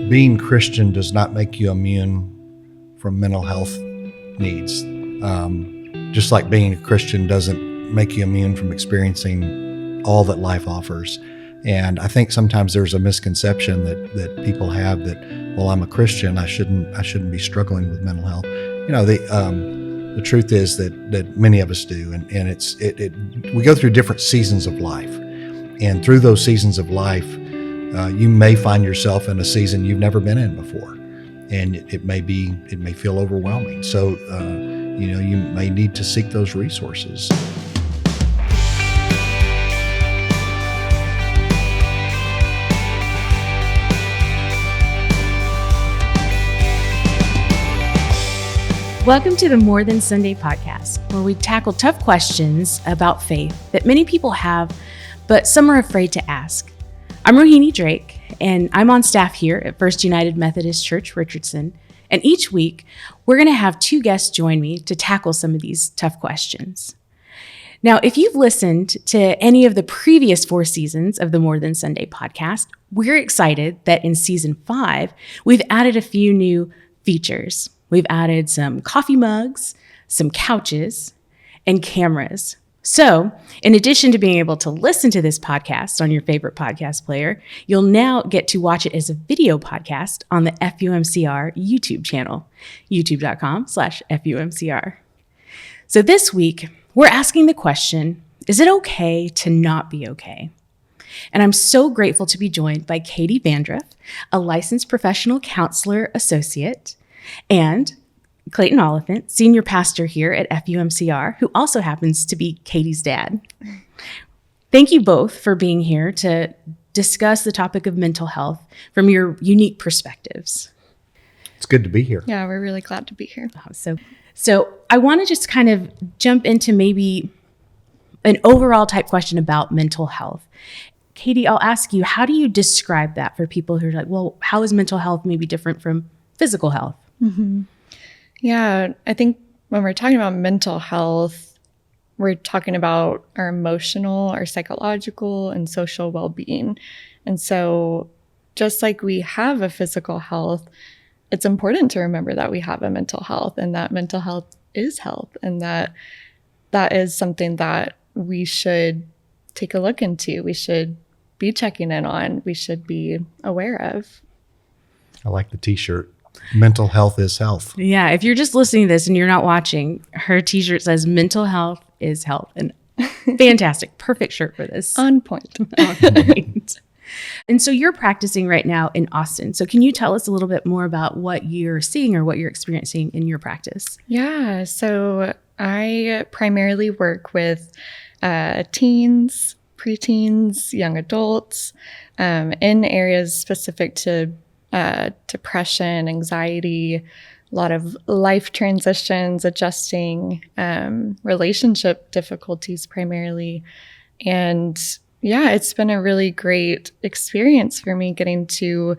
being Christian does not make you immune from mental health needs. Just like being a Christian doesn't make you immune from experiencing all that life offers. And I think sometimes there's a misconception that people have that, well, I'm a Christian, I shouldn't be struggling with mental health. The truth is that many of us do, and we go through different seasons of life, and through those seasons of life, you may find yourself in a season you've never been in before, and it may feel overwhelming. So you may need to seek those resources. Welcome to the More Than Sunday podcast, where we tackle tough questions about faith that many people have, but some are afraid to ask. I'm Rohini Drake, and I'm on staff here at First United Methodist Church Richardson. And each week, we're going to have two guests join me to tackle some of these tough questions. Now, if you've listened to any of the previous 4 seasons of the More Than Sunday podcast, we're excited that in season 5, we've added a few new features. We've added some coffee mugs, some couches, and cameras. So, in addition to being able to listen to this podcast on your favorite podcast player, you'll now get to watch it as a video podcast on the FUMCR YouTube channel, youtube.com/FUMCR. So this week, we're asking the question, is it okay to not be okay? And I'm so grateful to be joined by Katy Vandruff, a licensed professional counselor associate, and Clayton Oliphint, senior pastor here at FUMCR, who also happens to be Katy's dad. Thank you both for being here to discuss the topic of mental health from your unique perspectives. It's good to be here. Yeah, we're really glad to be here. So I want to just kind of jump into maybe an overall type question about mental health. Katy, I'll ask you, how do you describe that for people who are like, well, how is mental health maybe different from physical health? Mm-hmm. Yeah, I think when we're talking about mental health, we're talking about our emotional, our psychological, and social well-being. And so just like we have a physical health, it's important to remember that we have a mental health, and that mental health is health, and that is something that we should take a look into. We should be checking in on. We should be aware of. I like the t-shirt. Mental health is health. Yeah, if you're just listening to this and you're not watching, her t-shirt says mental health is health. And fantastic, perfect shirt for this. On point. On point. And so you're practicing right now in Austin. So can you tell us a little bit more about what you're seeing or what you're experiencing in your practice? Yeah, so I primarily work with teens, preteens, young adults, in areas specific to depression, anxiety, a lot of life transitions, adjusting, relationship difficulties primarily. And yeah, it's been a really great experience for me getting to,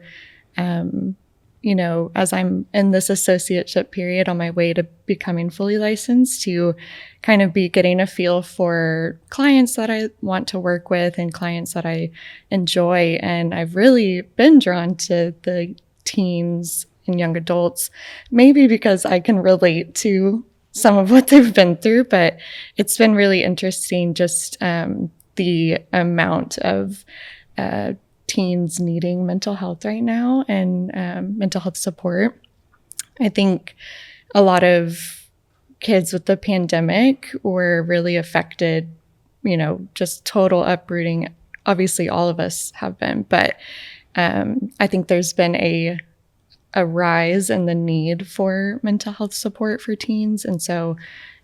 as I'm in this associateship period on my way to becoming fully licensed, to kind of be getting a feel for clients that I want to work with and clients that I enjoy. And I've really been drawn to the teens and young adults, maybe because I can relate to some of what they've been through, but it's been really interesting just the amount of teens needing mental health right now and mental health support. I think a lot of kids with the pandemic were really affected, just total uprooting. Obviously, all of us have been, but I think there's been a rise in the need for mental health support for teens. And so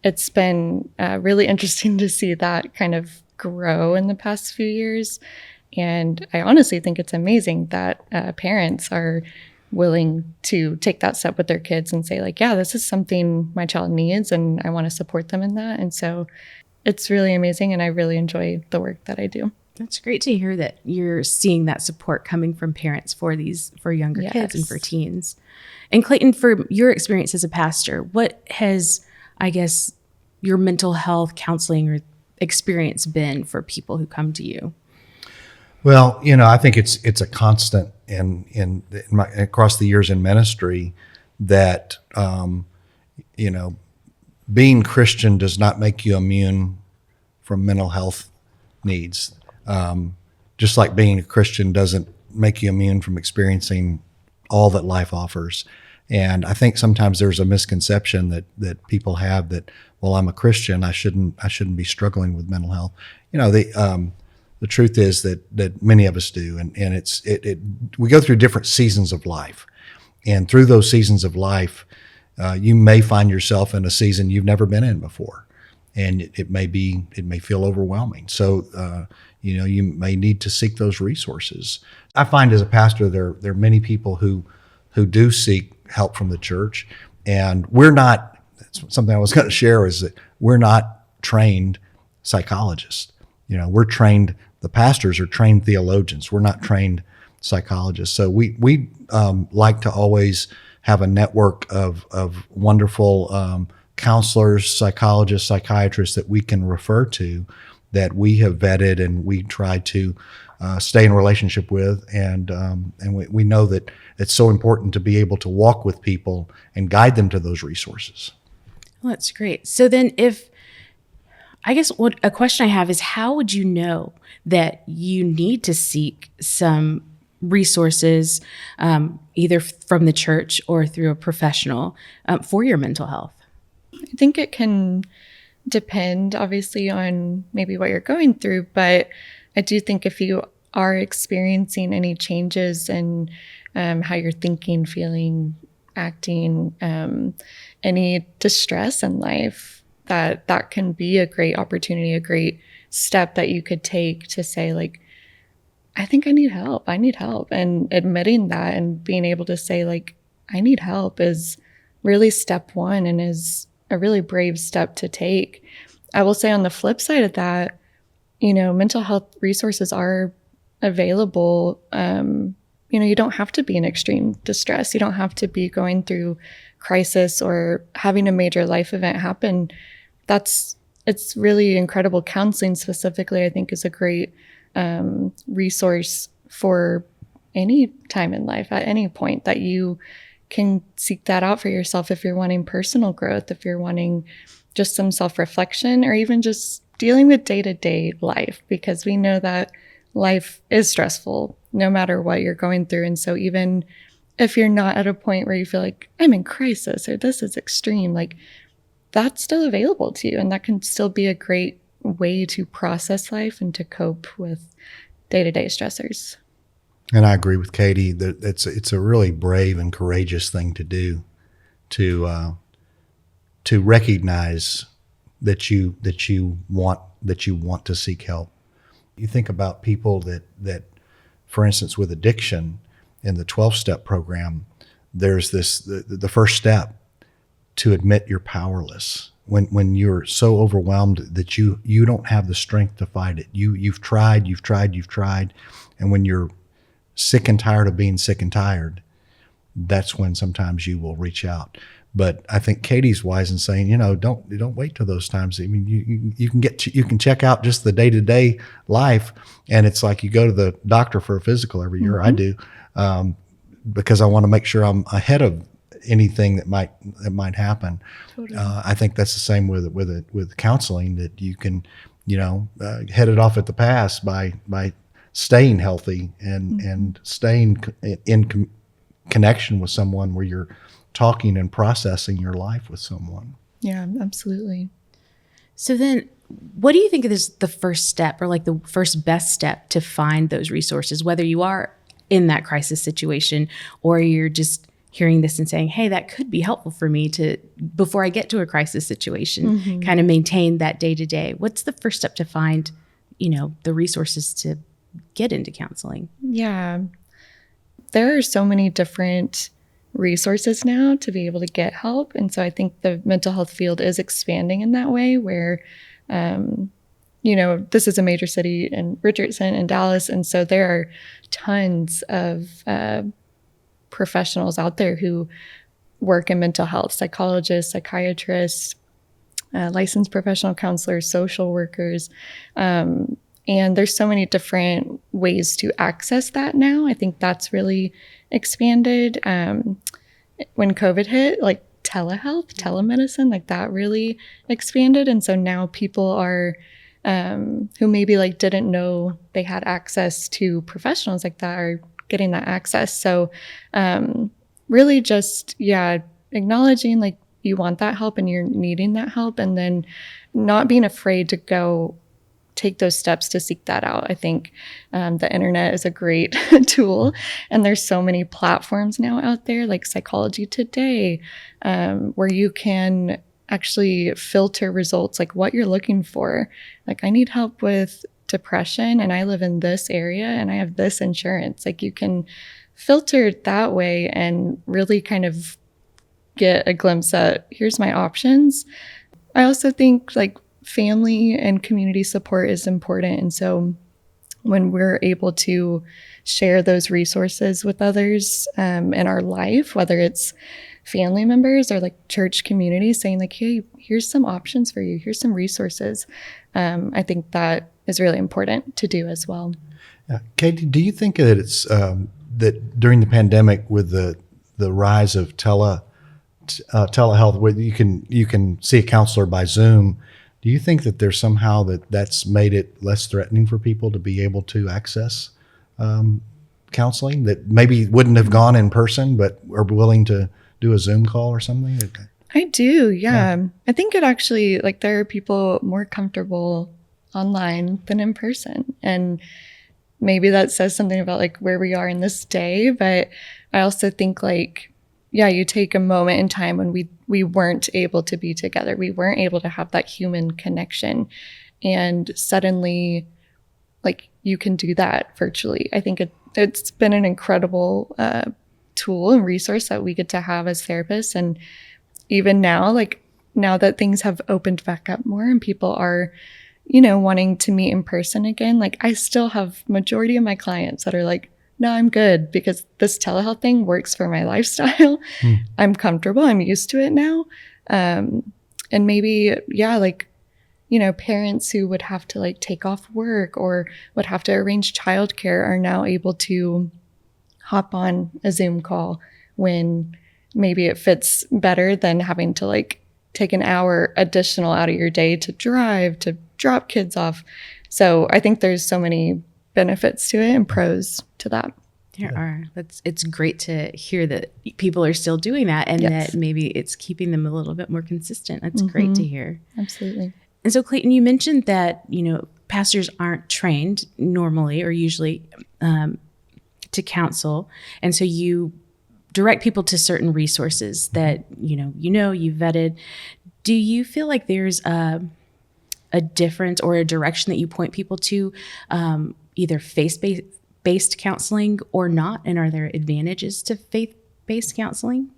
it's been really interesting to see that kind of grow in the past few years. And I honestly think it's amazing that parents are willing to take that step with their kids and say, like, yeah, this is something my child needs and I want to support them in that. And so it's really amazing, and I really enjoy the work that I do. That's great to hear that you're seeing that support coming from parents for younger kids and for teens. And Clayton, for your experience as a pastor, what has, I guess, your mental health counseling or experience been for people who come to you? Well, I think it's a constant across the years in ministry that you know being Christian does not make you immune from mental health needs. Just like being a Christian doesn't make you immune from experiencing all that life offers. And I think sometimes there's a misconception that people have that, well, I'm a Christian, I shouldn't be struggling with mental health. The truth is that many of us do, and we go through different seasons of life, and through those seasons of life, you may find yourself in a season you've never been in before, and it may feel overwhelming. So you may need to seek those resources. I find as a pastor there are many people who do seek help from the church, and we're not. Something I was going to share is that we're not trained psychologists. We're trained. The pastors are trained theologians. We're not trained psychologists. So we like to always have a network of wonderful counselors, psychologists, psychiatrists that we can refer to, that we have vetted and we try to stay in relationship with, and we know that it's so important to be able to walk with people and guide them to those resources. Well, that's great. So then a question I have is, how would you know that you need to seek some resources, either from the church or through a professional, for your mental health? I think it can depend, obviously, on maybe what you're going through, but I do think if you are experiencing any changes in how you're thinking, feeling, acting, any distress in life, that can be a great opportunity, a great step that you could take to say, like, I think I need help. And admitting that and being able to say, like, I need help is really step one and is a really brave step to take. I will say on the flip side of that, mental health resources are available. You don't have to be in extreme distress. You don't have to be going through crisis or having a major life event happen. It's really incredible. Counseling specifically, I think, is a great resource for any time in life, at any point, that you can seek that out for yourself if you're wanting personal growth, if you're wanting just some self-reflection, or even just dealing with day-to-day life, because we know that life is stressful no matter what you're going through. And so even if you're not at a point where you feel like, I'm in crisis or this is extreme, like, that's still available to you, and that can still be a great way to process life and to cope with day-to-day stressors. And I agree with Katy that it's a really brave and courageous thing to do, to recognize that you want to seek help. You think about people that for instance, with addiction in the 12-step program, there's the first step to admit you're powerless. When you're so overwhelmed that you don't have the strength to fight it. You've tried, and when you're sick and tired of being sick and tired, that's when sometimes you will reach out. But I think Katy's wise in saying, don't wait till those times. I mean, you can check out just the day-to-day life, and it's like you go to the doctor for a physical every year. Mm-hmm. I do, because I want to make sure I'm ahead of anything that might happen. Totally. I think that's the same with counseling, that you can head it off at the pass by staying healthy and staying in connection with someone where you're talking and processing your life with someone. Yeah, absolutely. So then, what do you think is the first step, or like the first best step to find those resources, whether you are in that crisis situation or you're just hearing this and saying, hey, that could be helpful for me to, before I get to a crisis situation, kind of maintain that day to day? What's the first step to find, the resources to get into counseling? Yeah. There are so many different resources now to be able to get help. And so I think the mental health field is expanding in that way, where, this is a major city in Richardson and Dallas. And so there are tons of professionals out there who work in mental health: psychologists, psychiatrists, licensed professional counselors, social workers. And there's so many different ways to access that now. I think that's really expanded. When COVID hit, like telehealth, telemedicine, like that really expanded. And so now people are, who maybe like didn't know they had access to professionals like that are getting that access. So really just, acknowledging like you want that help and you're needing that help, and then not being afraid to go take those steps to seek that out. I think the internet is a great tool, and there's so many platforms now out there like Psychology Today, where you can actually filter results like what you're looking for. Like, I need help with depression and I live in this area and I have this insurance. Like, you can filter it that way and really kind of get a glimpse at here's my options. I also think like family and community support is important. And so when we're able to share those resources with others in our life, whether it's family members or like church community, saying like, hey, here's some options for you, here's some resources. I think that is really important to do as well. Yeah. Katy, do you think that it's that during the pandemic with the rise of telehealth, where you can see a counselor by Zoom, do you think that there's somehow that's made it less threatening for people to be able to access counseling that maybe wouldn't have gone in person but are willing to do a Zoom call or something? I do, yeah. I think it actually, like, there are people more comfortable online than in person. And maybe that says something about like where we are in this day. But I also think like, you take a moment in time when we weren't able to be together. We weren't able to have that human connection. And suddenly, like, you can do that virtually. I think it's been an incredible tool and resource that we get to have as therapists. And even now, like, now that things have opened back up more and people are, wanting to meet in person again, like, I still have majority of my clients that are like, no, I'm good because this telehealth thing works for my lifestyle. I'm comfortable. I'm used to it now. And maybe, parents who would have to like take off work or would have to arrange childcare are now able to hop on a Zoom call when maybe it fits better than having to like take an hour additional out of your day to drive, to drop kids off. So I think there's so many benefits to it and pros to that. There are. It's great to hear that people are still doing that and that maybe it's keeping them a little bit more consistent. That's great to hear. Absolutely. And so, Clayton, you mentioned that, pastors aren't trained normally or usually to counsel. And so you direct people to certain resources that, you've vetted. Do you feel like there's a difference or a direction that you point people to, either faith-based counseling or not? And are there advantages to faith-based counseling?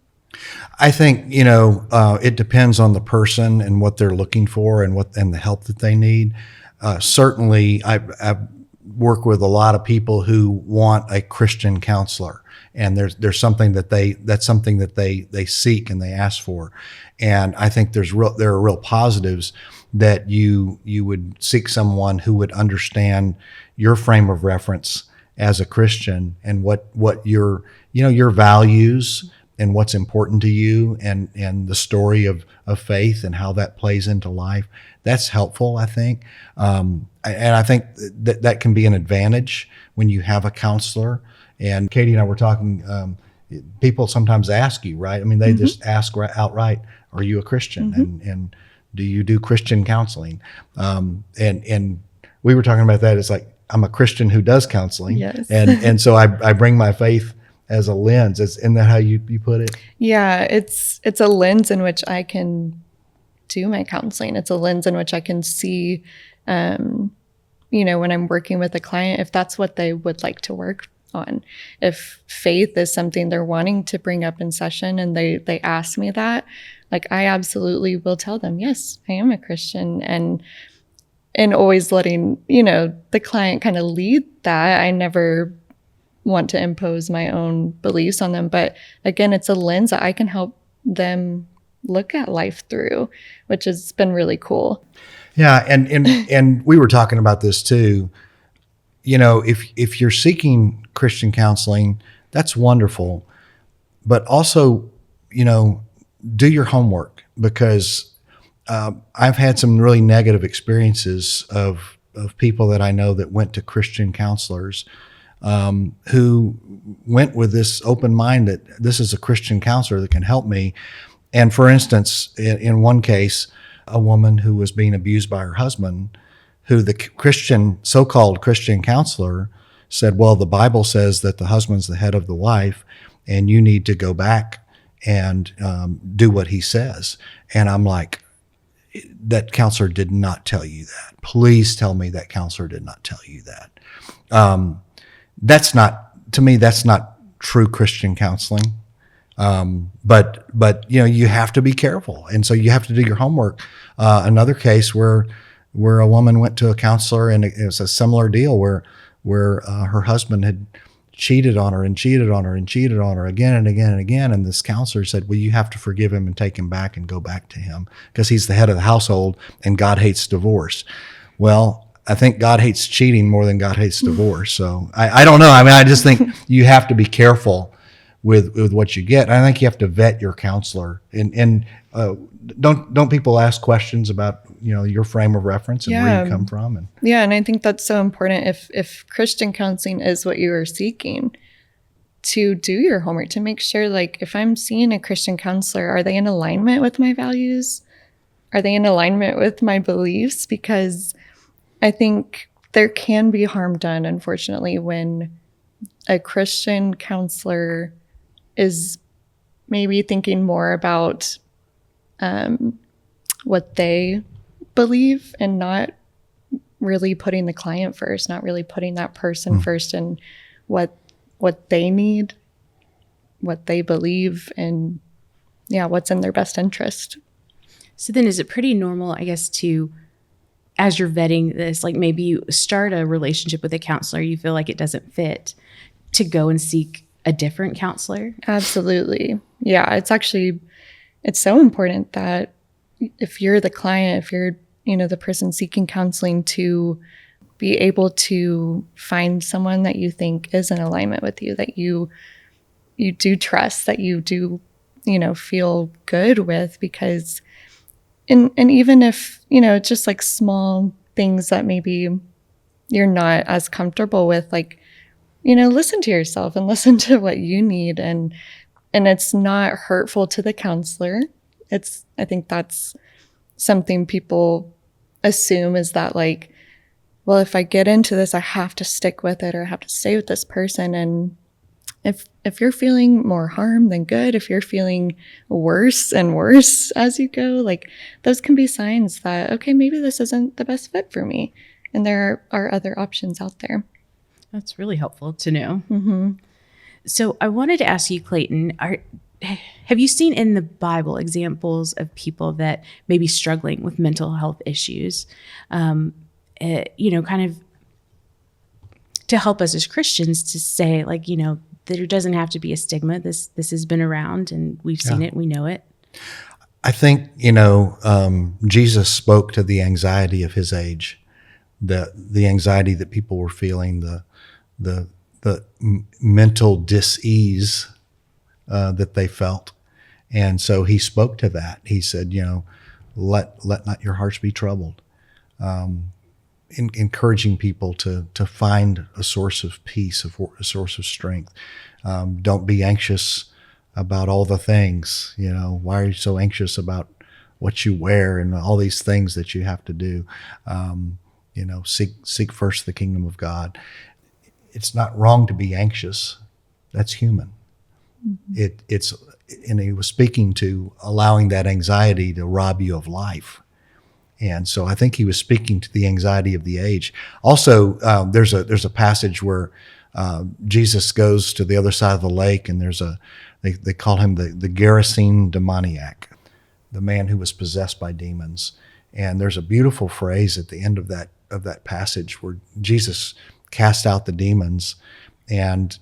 I think, it depends on the person and what they're looking for and the help that they need. Certainly, I work with a lot of people who want a Christian counselor, and there's something that's something that they seek and they ask for. And I think there are real positives that you would seek someone who would understand your frame of reference as a Christian and what your values and what's important to you and the story of faith and how that plays into life. That's helpful, I think. And I think that can be an advantage when you have a counselor. And Katy and I were talking, people sometimes ask you, right? I mean, they just ask outright, are you a Christian? And do you do Christian counseling? And we were talking about that. It's like, I'm a Christian who does counseling. Yes. And so I bring my faith as a lens. Isn't that how you put it? Yeah, it's a lens in which I can do my counseling. It's a lens in which I can see, when I'm working with a client, if that's what they would like to work on. If faith is something they're wanting to bring up in session and they ask me that, like, I absolutely will tell them, yes, I am a Christian. And always letting, the client kind of lead that. I never want to impose my own beliefs on them. But again, it's a lens that I can help them look at life through, which has been really cool. Yeah, and we were talking about this too. If you're seeking Christian counseling, that's wonderful, but also, do your homework, because I've had some really negative experiences of people that I know that went to Christian counselors, who went with this open mind that this is a Christian counselor that can help me. And for instance, in one case, a woman who was being abused by her husband, who the so-called Christian counselor said, well, the Bible says that the husband's the head of the wife, and you need to go back and do what he says. And I'm like, that counselor did not tell you that. Please tell me that counselor did not tell you that. That's not true Christian counseling. But you have to be careful. And so you have to do your homework. Another case where a woman went to a counselor, and it was a similar deal where her husband had cheated on her and cheated on her and cheated on her again and again and again. And this counselor said, well, you have to forgive him and take him back and go back to him, because he's the head of the household and God hates divorce. Well, I think God hates cheating more than God hates divorce. So I don't know. I mean, I just think you have to be careful with what you get. I think you have to vet your counselor, and don't people ask questions about your frame of reference and where you come from. And I think that's so important. If Christian counseling is what you are seeking, to do your homework, to make sure, like, if I'm seeing a Christian counselor, are they in alignment with my values? Are they in alignment with my beliefs? Because I think there can be harm done, unfortunately, when a Christian counselor is maybe thinking more about what they believe, and not really putting the client first, not really putting that person first, and what they need, what they believe, and what's in their best interest. So then is it pretty normal, I guess, to, as you're vetting this, like maybe you start a relationship with a counselor, you feel like it doesn't fit, to go and seek a different counselor? Absolutely. Yeah, it's so important that if you're the client, if you're, the person seeking counseling, to be able to find someone that you think is in alignment with you, that you do trust, that you do, feel good with, because and even if, just like small things that maybe you're not as comfortable with, like, listen to yourself and listen to what you need. And it's not hurtful to the counselor. I think that's something people assume, is that, like, well, if I get into this, I have to stick with it, or I have to stay with this person. And if you're feeling more harm than good, if you're feeling worse and worse as you go, like, those can be signs that, okay, maybe this isn't the best fit for me. And there are other options out there. That's really helpful to know. Mm-hmm. So I wanted to ask you, Clayton, have you seen in the Bible examples of people that may be struggling with mental health issues, kind of to help us as Christians to say, like, there doesn't have to be a stigma. This has been around, and we've seen it, we know it. I think, Jesus spoke to the anxiety of his age, the anxiety that people were feeling, the mental dis-ease that they felt. And so he spoke to that. He said, let not your hearts be troubled. Encouraging people to find a source of peace, a source of strength. Don't be anxious about all the things. Why are you so anxious about what you wear and all these things that you have to do? Seek first the kingdom of God. It's not wrong to be anxious. That's human. Mm-hmm. And he was speaking to allowing that anxiety to rob you of life. And so I think he was speaking to the anxiety of the age. Also, there's a passage where Jesus goes to the other side of the lake, and they call him the Gerasene demoniac, the man who was possessed by demons. And there's a beautiful phrase at the end of that passage where Jesus cast out the demons, and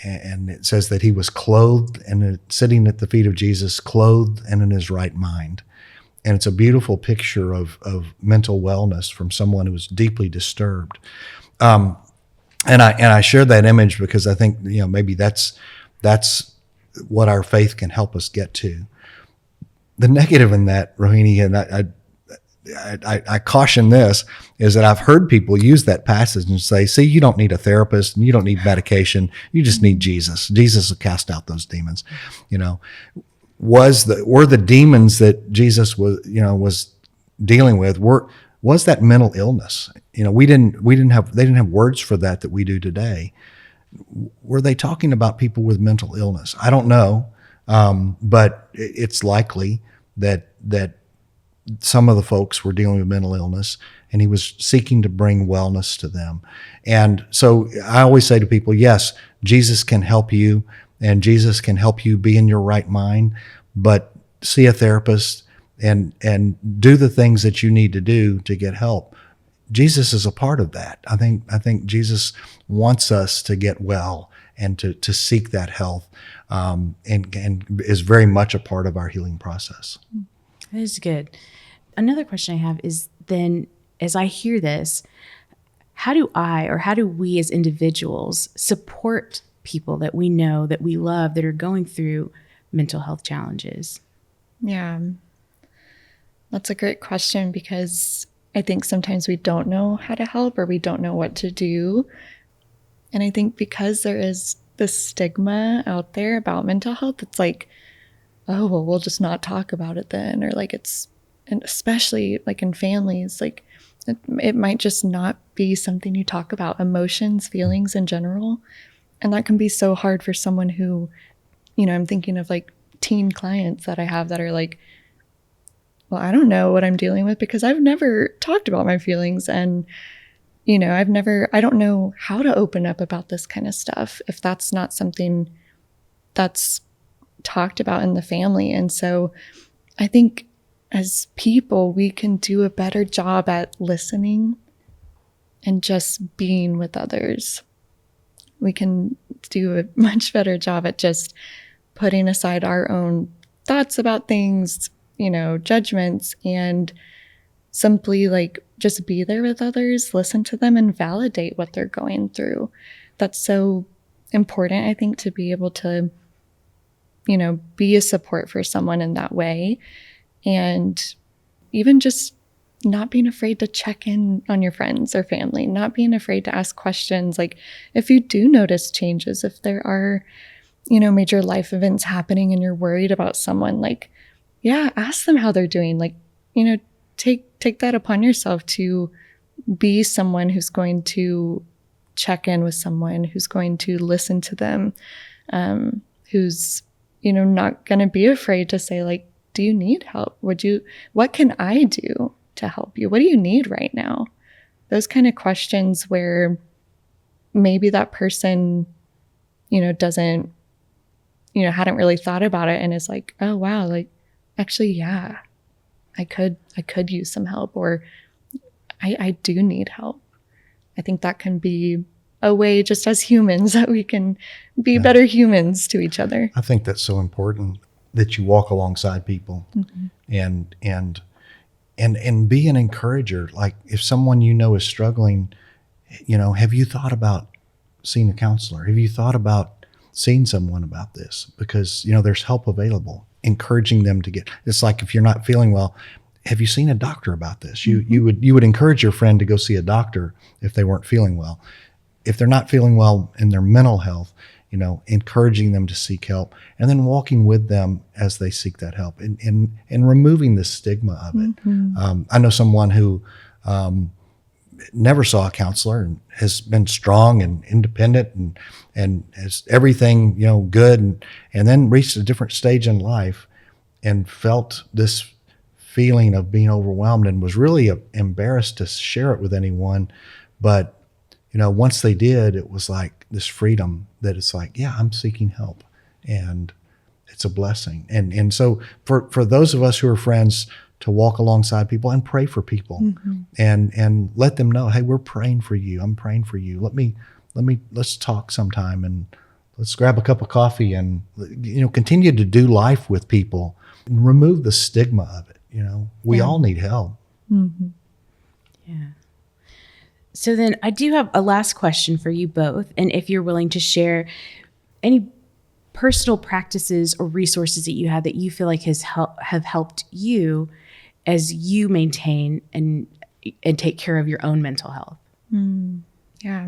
it says that he was clothed and sitting at the feet of Jesus, clothed and in his right mind. And it's a beautiful picture of mental wellness from someone who was deeply disturbed. And I shared that image because I think, maybe that's what our faith can help us get to. The negative in that, Rohini, and I caution this, is that I've heard people use that passage and say, see, you don't need a therapist and you don't need medication. You just need Jesus. Jesus will cast out those demons. Were the demons that Jesus was dealing with, was that mental illness? They didn't have words for that we do today. Were they talking about people with mental illness? I don't know. But it's likely that some of the folks were dealing with mental illness, and he was seeking to bring wellness to them. And so I always say to people, yes, Jesus can help you, and Jesus can help you be in your right mind, but see a therapist and do the things that you need to do to get help. Jesus is a part of that. I think Jesus wants us to get well and to seek that health, and is very much a part of our healing process. That is good. Another question I have is then, as I hear this, how do we as individuals support people that we know, that we love, that are going through mental health challenges? Yeah, that's a great question, because I think sometimes we don't know how to help, or we don't know what to do. And I think because there is this stigma out there about mental health, it's like, oh, well, we'll just not talk about it then. Or like and especially like in families, like it might just not be something you talk about, emotions, feelings in general. And that can be so hard for someone who, I'm thinking of like teen clients that I have that are like, well, I don't know what I'm dealing with because I've never talked about my feelings. And, I don't know how to open up about this kind of stuff if that's not something that's talked about in the family. And so I think as people, we can do a better job at listening and just being with others. We can do a much better job at just putting aside our own thoughts about things, judgments, and simply like just be there with others, listen to them, and validate what they're going through. That's so important, I think, to be able to, be a support for someone in that way. And even just not being afraid to check in on your friends or family, not being afraid to ask questions. Like if you do notice changes, if there are, major life events happening and you're worried about someone, like, yeah, ask them how they're doing. Like, take that upon yourself to be someone who's going to check in with someone, who's going to listen to them, who's, not going to be afraid to say, like, do you need help? What can I do to help you? What do you need right now? Those kind of questions where maybe that person, doesn't, hadn't really thought about it and is like, oh, wow, like, actually, yeah, I could use some help, or I do need help. I think that can be a way, just as humans, that we can be better humans to each other. I think that's so important, that you walk alongside people, and be an encourager. Like if someone is struggling, have you thought about seeing a counselor? Have you thought about seeing someone about this? Because there's help available. Encouraging them to it's like if you're not feeling well, have you seen a doctor about this? You would encourage your friend to go see a doctor if they weren't feeling well. If they're not feeling well in their mental health, encouraging them to seek help, and then walking with them as they seek that help, and removing the stigma of it. I know someone who never saw a counselor and has been strong and independent and has everything good, and then reached a different stage in life and felt this feeling of being overwhelmed and was really embarrassed to share it with anyone. But once they did, it was like this freedom that it's like, yeah, I'm seeking help, and it's a blessing. And so for those of us who are friends, to walk alongside people and pray for people, and let them know, hey, we're praying for you. I'm praying for you. Let's talk sometime, and let's grab a cup of coffee, and continue to do life with people and remove the stigma of it. We all need help. Mm-hmm. Yeah. So then I do have a last question for you both. And if you're willing to share any personal practices or resources that you have that you feel like have helped you as you maintain and take care of your own mental health. Yeah.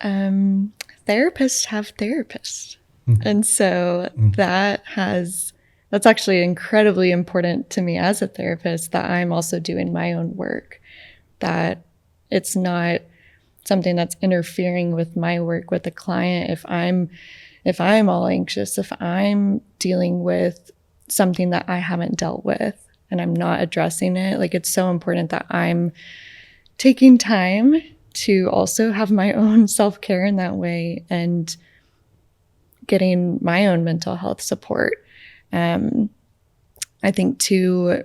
Therapists have therapists. And so that's actually incredibly important to me as a therapist, that I'm also doing my own work, that it's not something that's interfering with my work with the client. If I'm all anxious, if I'm dealing with something that I haven't dealt with and I'm not addressing it, like, it's so important that I'm taking time to also have my own self-care in that way and getting my own mental health support. I think too,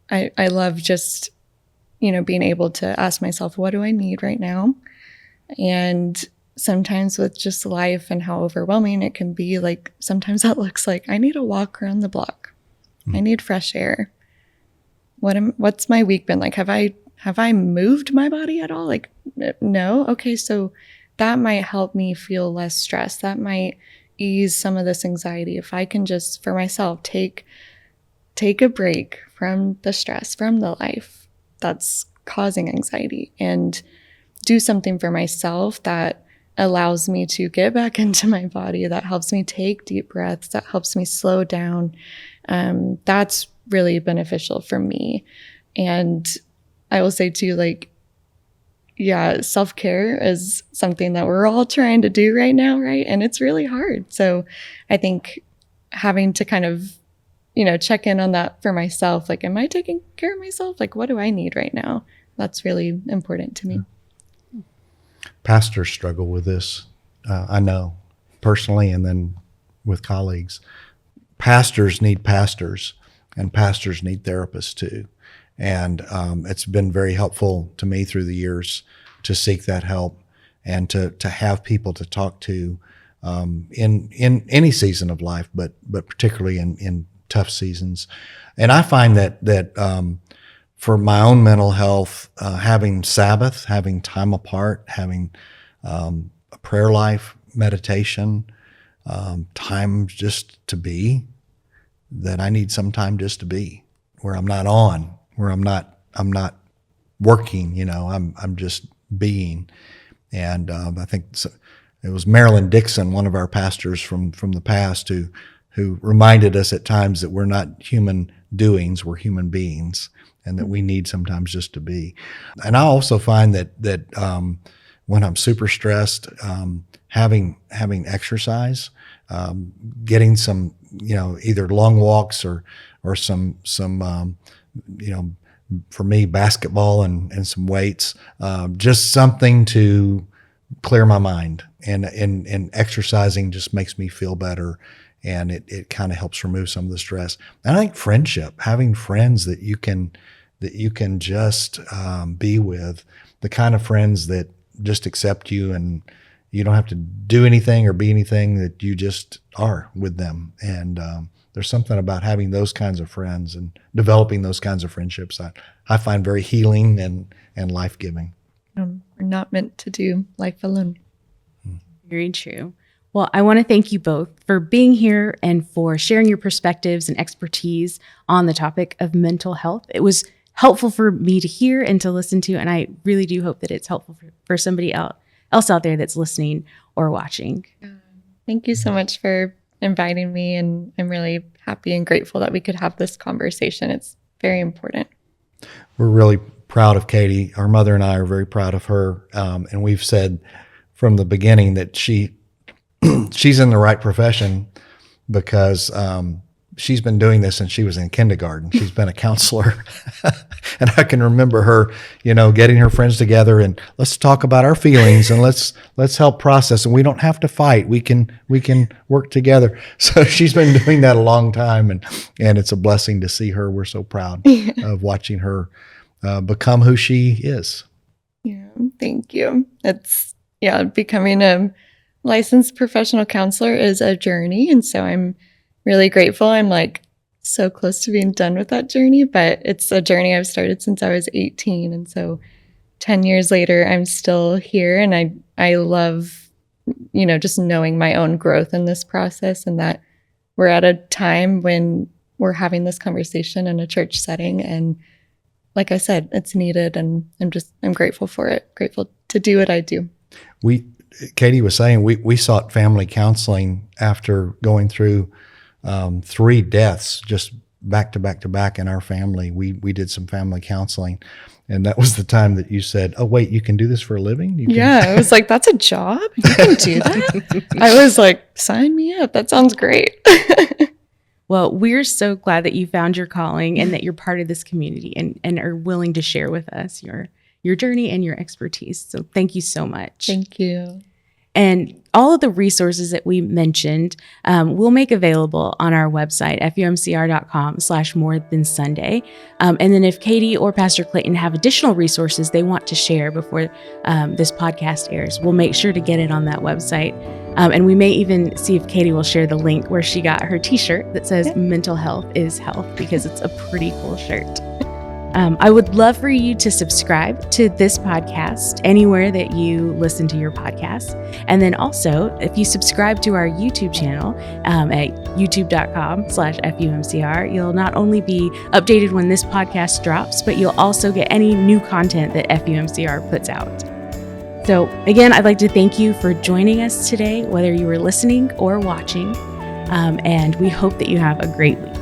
I love just, being able to ask myself, what do I need right now? And sometimes with just life and how overwhelming it can be, like, sometimes that looks like I need a walk around the block. I need fresh air. What's my week been like? Have I moved my body at all? Like, no. Okay. So that might help me feel less stressed. That might ease some of this anxiety. If I can just, for myself, take a break from the stress, from the life that's causing anxiety, and do something for myself that allows me to get back into my body, that helps me take deep breaths, that helps me slow down. That's really beneficial for me. And I will say too, like, yeah, self-care is something that we're all trying to do right now, right? And it's really hard. So I think having to kind of, check in on that for myself, like, am I taking care of myself? Like, what do I need right now? That's really important to me. Pastors struggle with this. I know personally, and then with colleagues. Pastors need pastors, and pastors need therapists too. And it's been very helpful to me through the years to seek that help and to have people to talk to in any season of life, but particularly in tough seasons. And I find that for my own mental health, having Sabbath, having time apart, having a prayer life, meditation, time just to be, that I need some time just to be, where I'm not on, where I'm not working, I'm just being. And I think it was Marilyn Dixon, one of our pastors from the past, who reminded us at times that we're not human doings, we're human beings, and that we need sometimes just to be. And I also find that when I'm super stressed, having exercise, getting some, either long walks or some for me, basketball and some weights, just something to clear my mind, and exercising just makes me feel better. And it kind of helps remove some of the stress. And I think friendship, having friends that you can just be with, the kind of friends that just accept you and you don't have to do anything or be anything, that you just are with them. And there's something about having those kinds of friends and developing those kinds of friendships I find very healing and life-giving. We're not meant to do life alone. Very true. Well, I want to thank you both for being here and for sharing your perspectives and expertise on the topic of mental health. It was helpful for me to hear and to listen to, and I really do hope that it's helpful for somebody else out there that's listening or watching. Thank you so much for inviting me, and I'm really happy and grateful that we could have this conversation. It's very important. We're really proud of Katy. Our mother and I are very proud of her, and we've said from the beginning that she's in the right profession, because she's been doing this since she was in kindergarten. She's been a counselor. And I can remember her, getting her friends together and let's talk about our feelings and let's help process. And we don't have to fight. We can work together. So she's been doing that a long time, and it's a blessing to see her. We're so proud of watching her become who she is. Yeah, thank you. Becoming a licensed professional counselor is a journey. And so I'm really grateful. I'm like so close to being done with that journey, but it's a journey I've started since I was 18. And so 10 years later, I'm still here. And I love, just knowing my own growth in this process, and that we're at a time when we're having this conversation in a church setting. And like I said, it's needed, and I'm grateful for it, grateful to do what I do. Katy was saying we sought family counseling after going through 3 deaths just back to back to back in our family. We did some family counseling, and that was the time that you said, "Oh wait, you can do this for a living?" Yeah, I was like, "That's a job? You can do that?" I was like, "Sign me up. That sounds great." Well, we're so glad that you found your calling and that you're part of this community and are willing to share with us your journey and your expertise. So thank you so much. Thank you. And all of the resources that we mentioned, we'll make available on our website, fumcr.com/morethansunday. And then if Katy or Pastor Clayton have additional resources they want to share before this podcast airs, we'll make sure to get it on that website. And we may even see if Katy will share the link where she got her t-shirt that says Mental Health is Health, because it's a pretty cool shirt. I would love for you to subscribe to this podcast anywhere that you listen to your podcasts. And then also, if you subscribe to our YouTube channel at youtube.com/FUMCR, you'll not only be updated when this podcast drops, but you'll also get any new content that FUMCR puts out. So again, I'd like to thank you for joining us today, whether you were listening or watching. And we hope that you have a great week.